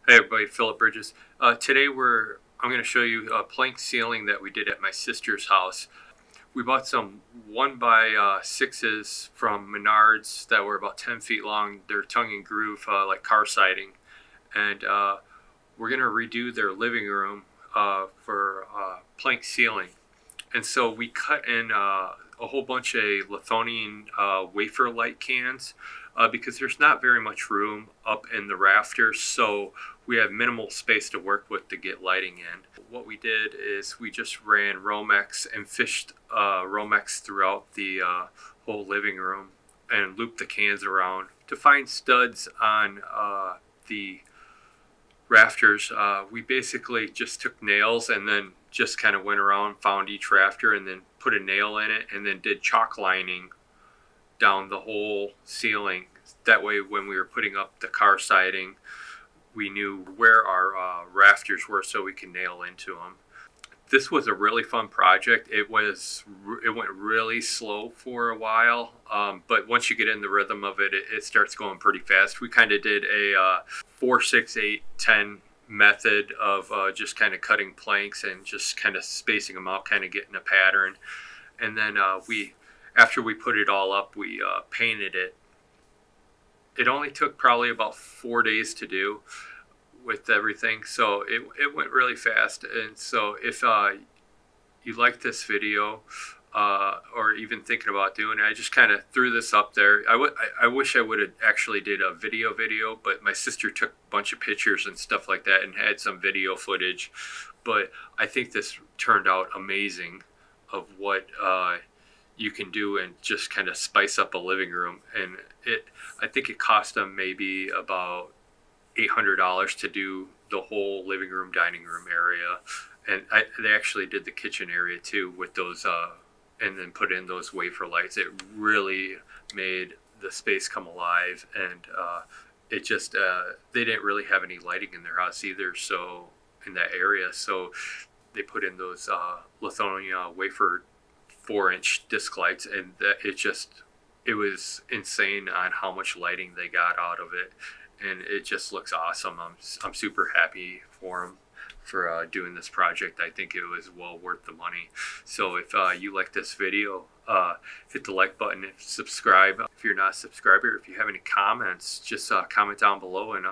Hey everybody, Phillip Bridges. Today I'm going to show you a plank ceiling that we did at my sister's house. We bought some 1x6s from Menards that were about 10 feet long. They're tongue and groove like car siding. And we're going to redo their living room for plank ceiling. And so we cut in a whole bunch of Lithuanian wafer light cans because there's not very much room up in the rafters, so we have minimal space to work with to get lighting in. What we did is we just ran Romex and fished Romex throughout the whole living room and looped the cans around. To find studs on the rafters, we basically just took nails and then just kind of went around, found each rafter and then put a nail in it and then did chalk lining down the whole ceiling. That way when we were putting up the car siding, we knew where our rafters were so we could nail into them. This was a really fun project. It went really slow for a while, but once you get in the rhythm of it, it starts going pretty fast. We kind of did a 4, 6, 8, 10 method of just kind of cutting planks and just kind of spacing them out, kind of getting a pattern. And then after we put it all up, we painted it. It only took probably about 4 days to do with everything, so it went really fast. And so if you like this video or even thinking about doing it, I just kind of threw this up there. I wish I would have actually did a video, but my sister took a bunch of pictures and stuff like that and had some video footage. But I think this turned out amazing of what you can do and just kind of spice up a living room. And I think it cost them maybe about $800 to do the whole living room, dining room area. And they actually did the kitchen area too with those, and then put in those wafer lights. It really made the space come alive. And it just, they didn't really have any lighting in their house either, so in that area. So they put in those Lithuanian wafer 4-inch disc lights, and it was insane on how much lighting they got out of it, and it just looks awesome. I'm super happy for them for doing this project. I think it was well worth the money. So if you like this video, hit the like button and subscribe. If you're not a subscriber, if you have any comments, just comment down below and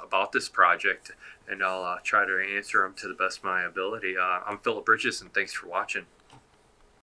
about this project, and I'll try to answer them to the best of my ability. I'm Phillip Bridges, and thanks for watching.